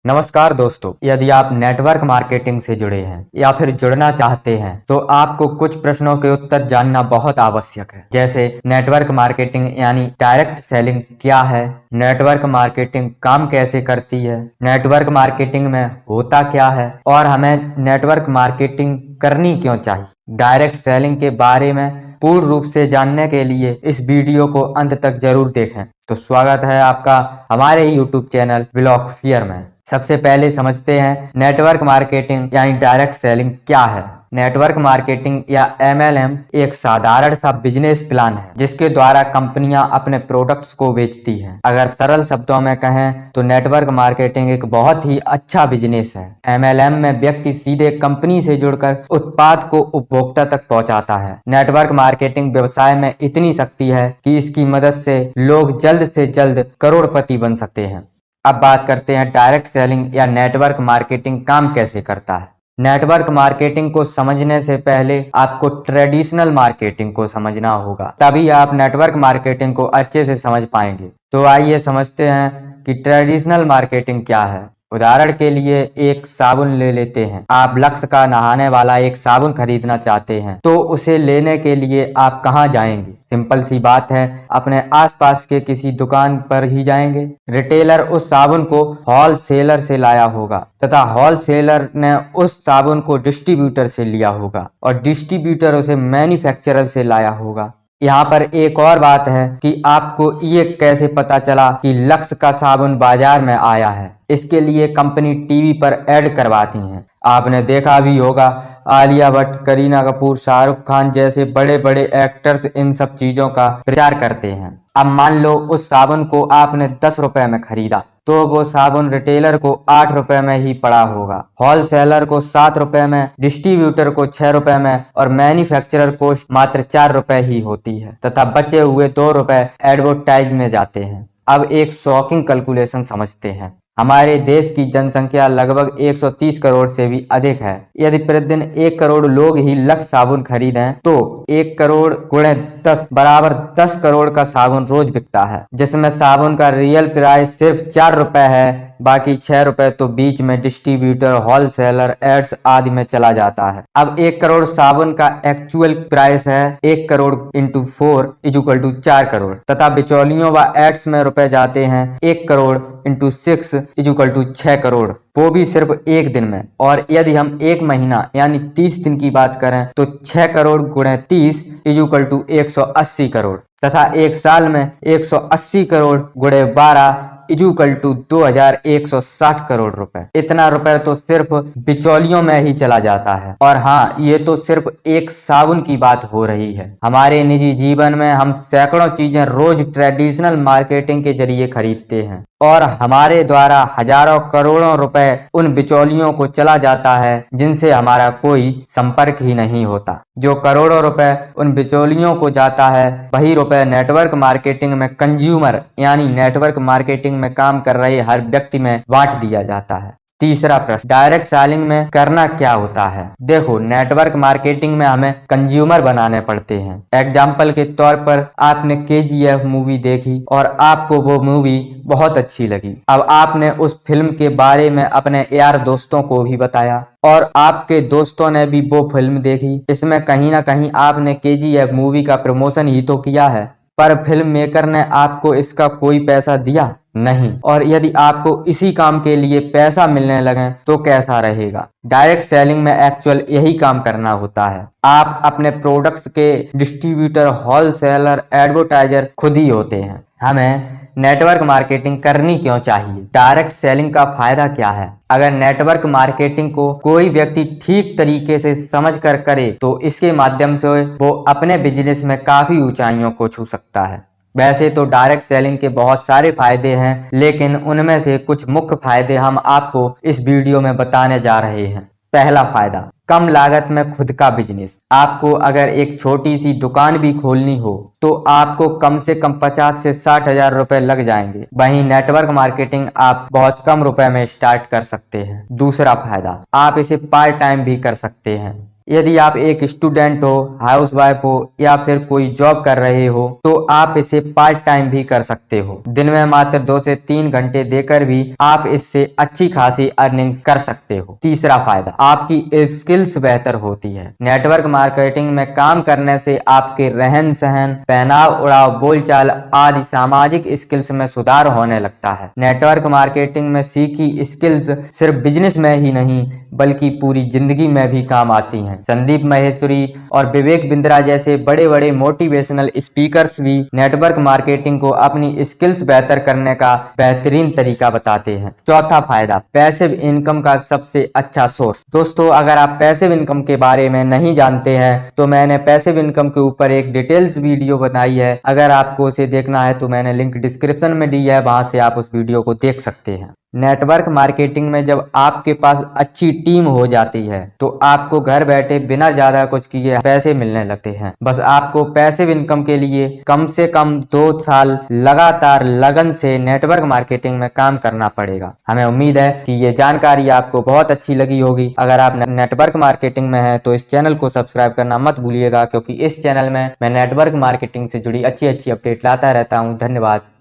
नमस्कार दोस्तों, यदि आप नेटवर्क मार्केटिंग से जुड़े हैं या फिर जुड़ना चाहते हैं तो आपको कुछ प्रश्नों के उत्तर जानना बहुत आवश्यक है। जैसे नेटवर्क मार्केटिंग यानी डायरेक्ट सेलिंग क्या है, नेटवर्क मार्केटिंग काम कैसे करती है, नेटवर्क मार्केटिंग में होता क्या है और हमें नेटवर्क मार्केटिंग करनी क्यों चाहिए। डायरेक्ट सेलिंग के बारे में पूर्ण रूप से जानने के लिए इस वीडियो को अंत तक जरूर देखें। तो स्वागत है आपका हमारे YouTube चैनल ब्लॉगफियर में। सबसे पहले समझते हैं नेटवर्क मार्केटिंग यानी डायरेक्ट सेलिंग क्या है। नेटवर्क मार्केटिंग या MLM एक साधारण सा बिजनेस प्लान है जिसके द्वारा कंपनियां अपने प्रोडक्ट्स को बेचती हैं। अगर सरल शब्दों में कहें तो नेटवर्क मार्केटिंग एक बहुत ही अच्छा बिजनेस है। MLM में व्यक्ति सीधे कंपनी से जुड़कर उत्पाद को उपभोक्ता तक पहुंचाता है। नेटवर्क मार्केटिंग व्यवसाय में इतनी शक्ति है कि इसकी मदद से लोग जल्द से जल्द करोड़पति बन सकते हैं। अब बात करते हैं डायरेक्ट सेलिंग या नेटवर्क मार्केटिंग काम कैसे करता है। नेटवर्क मार्केटिंग को समझने से पहले आपको ट्रेडिशनल मार्केटिंग को समझना होगा, तभी आप नेटवर्क मार्केटिंग को अच्छे से समझ पाएंगे। तो आइए समझते हैं कि ट्रेडिशनल मार्केटिंग क्या है। उदाहरण के लिए एक साबुन ले लेते हैं। आप लक्स का नहाने वाला एक साबुन खरीदना चाहते हैं तो उसे लेने के लिए आप कहाँ जाएंगे? सिंपल सी बात है, अपने आसपास के किसी दुकान पर ही जाएंगे। रिटेलर उस साबुन को होलसेलर से लाया होगा तथा होलसेलर ने उस साबुन को डिस्ट्रीब्यूटर से लिया होगा और डिस्ट्रीब्यूटर उसे मैन्युफैक्चरर से लाया होगा। यहाँ पर एक और बात है कि आपको ये कैसे पता चला कि लक्स का साबुन बाजार में आया है। इसके लिए कंपनी टीवी पर ऐड करवाती हैं। आपने देखा भी होगा, आलिया भट्ट, करीना कपूर, शाहरुख खान जैसे बड़े बड़े एक्टर्स इन सब चीजों का प्रचार करते हैं। अब मान लो उस साबुन को आपने 10 रुपए में खरीदा तो वो साबुन रिटेलर को 8 रुपए में ही पड़ा होगा, होलसेलर को 7 रुपए में, डिस्ट्रीब्यूटर को 6 रुपए में और मैन्युफैक्चरर को मात्र 4 रुपए ही होती है तथा बचे हुए 2 रुपए एडवर्टाइज में जाते हैं। अब एक शॉकिंग कैलकुलेशन समझते हैं। हमारे देश की जनसंख्या लगभग 130 करोड़ से भी अधिक है। यदि प्रतिदिन 1 करोड़ लोग ही लक्स साबुन खरीदें तो 1 करोड़ गुणे 10 बराबर 10 करोड़ का साबुन रोज बिकता है, जिसमें साबुन का रियल प्राइस सिर्फ 4 रुपए है, बाकी 6 रुपए तो बीच में डिस्ट्रीब्यूटर, होलसेलर, एड्स आदि में चला जाता है। अब 1 करोड़ साबुन का एक्चुअल प्राइस है 1 crore into 4 equal to 4 crore तथा बिचौलियों व एड्स में रुपए जाते हैं 1 crore into 6 equal to 6 crore, वो भी सिर्फ एक दिन में। और यदि हम एक महीना यानी 30 दिन की बात करें तो 6 करोड़ गुणे 30 इक्वल टू 180 करोड़ तथा एक साल में 180 करोड़ गुणे 12 इक्वल टू 2160 करोड़ रुपए। इतना रुपए तो सिर्फ बिचौलियों में ही चला जाता है। और हाँ, ये तो सिर्फ एक साबुन की बात हो रही है। हमारे निजी जीवन में हम सैकड़ों चीजें रोज ट्रेडिशनल मार्केटिंग के जरिए खरीदते हैं और हमारे द्वारा हजारों करोड़ों रुपए उन बिचौलियों को चला जाता है जिनसे हमारा कोई संपर्क ही नहीं होता। जो करोड़ों रुपए उन बिचौलियों को जाता है वही रुपए नेटवर्क मार्केटिंग में कंज्यूमर यानी नेटवर्क मार्केटिंग में काम कर रहे हर व्यक्ति में बांट दिया जाता है। तीसरा प्रश्न, डायरेक्ट सेलिंग में करना क्या होता है। देखो, नेटवर्क मार्केटिंग में हमें कंज्यूमर बनाने पड़ते हैं। एग्जाम्पल के तौर पर आपने KGF मूवी देखी और आपको वो मूवी बहुत अच्छी लगी। अब आपने उस फिल्म के बारे में अपने यार दोस्तों को भी बताया और आपके दोस्तों ने भी वो फिल्म देखी। इसमें कहीं ना कहीं आपने KGF मूवी का प्रमोशन ही तो किया है, पर फिल्म मेकर ने आपको इसका कोई पैसा दिया नहीं। और यदि आपको इसी काम के लिए पैसा मिलने लगे तो कैसा रहेगा। डायरेक्ट सेलिंग में एक्चुअल यही काम करना होता है। आप अपने प्रोडक्ट्स के डिस्ट्रीब्यूटर, होलसेलर, एडवर्टाइजर खुद ही होते हैं। हमें नेटवर्क मार्केटिंग करनी क्यों चाहिए? डायरेक्ट सेलिंग का फायदा क्या है? अगर नेटवर्क मार्केटिंग को कोई व्यक्ति ठीक तरीके से समझ कर करे तो इसके माध्यम से वो अपने बिजनेस में काफी ऊंचाइयों को छू सकता है। वैसे तो डायरेक्ट सेलिंग के बहुत सारे फायदे हैं, लेकिन उनमें से कुछ मुख्य फायदे हम आपको इस वीडियो में बताने जा रहे हैं। पहला फायदा, कम लागत में खुद का बिजनेस। आपको अगर एक छोटी सी दुकान भी खोलनी हो तो आपको कम से कम 50 से 60 हजार रुपए लग जाएंगे। वहीं नेटवर्क मार्केटिंग आप बहुत कम रुपए में स्टार्ट कर सकते हैं। दूसरा फायदा, आप इसे पार्ट टाइम भी कर सकते हैं। यदि आप एक स्टूडेंट हो, हाउसवाइफ हो या फिर कोई जॉब कर रहे हो तो आप इसे पार्ट टाइम भी कर सकते हो। दिन में मात्र 2 से 3 घंटे देकर भी आप इससे अच्छी खासी अर्निंग्स कर सकते हो। तीसरा फायदा, आपकी स्किल्स बेहतर होती है। नेटवर्क मार्केटिंग में काम करने से आपके रहन सहन, पहनाव ओढ़ाव, बोलचाल आदि सामाजिक स्किल्स में सुधार होने लगता है। नेटवर्क मार्केटिंग में सीखी स्किल्स सिर्फ बिजनेस में ही नहीं बल्कि पूरी जिंदगी में भी काम आती हैं। संदीप माहेश्वरी और विवेक बिंद्रा जैसे बड़े बड़े मोटिवेशनल स्पीकर्स भी नेटवर्क मार्केटिंग को अपनी स्किल्स बेहतर करने का बेहतरीन तरीका बताते हैं। चौथा फायदा, पैसिव इनकम का सबसे अच्छा सोर्स। दोस्तों, अगर आप पैसिव इनकम के बारे में नहीं जानते हैं तो मैंने पैसिव इनकम के ऊपर एक डिटेल्स वीडियो बनाई है। अगर आपको उसे देखना है तो मैंने लिंक डिस्क्रिप्शन में दी है, वहां से आप उस वीडियो को देख सकते हैं। नेटवर्क मार्केटिंग में जब आपके पास अच्छी टीम हो जाती है तो आपको घर बैठे बिना ज्यादा कुछ किए पैसे मिलने लगते हैं। बस आपको पैसिव इनकम के लिए कम से कम 2 साल लगातार लगन से नेटवर्क मार्केटिंग में काम करना पड़ेगा। हमें उम्मीद है कि ये जानकारी आपको बहुत अच्छी लगी होगी। अगर आप नेटवर्क मार्केटिंग में हैं तो इस चैनल को सब्सक्राइब करना मत भूलिएगा, क्योंकि इस चैनल में मैं नेटवर्क मार्केटिंग से जुड़ी अच्छी अच्छी अपडेट लाता रहता हूँ। धन्यवाद।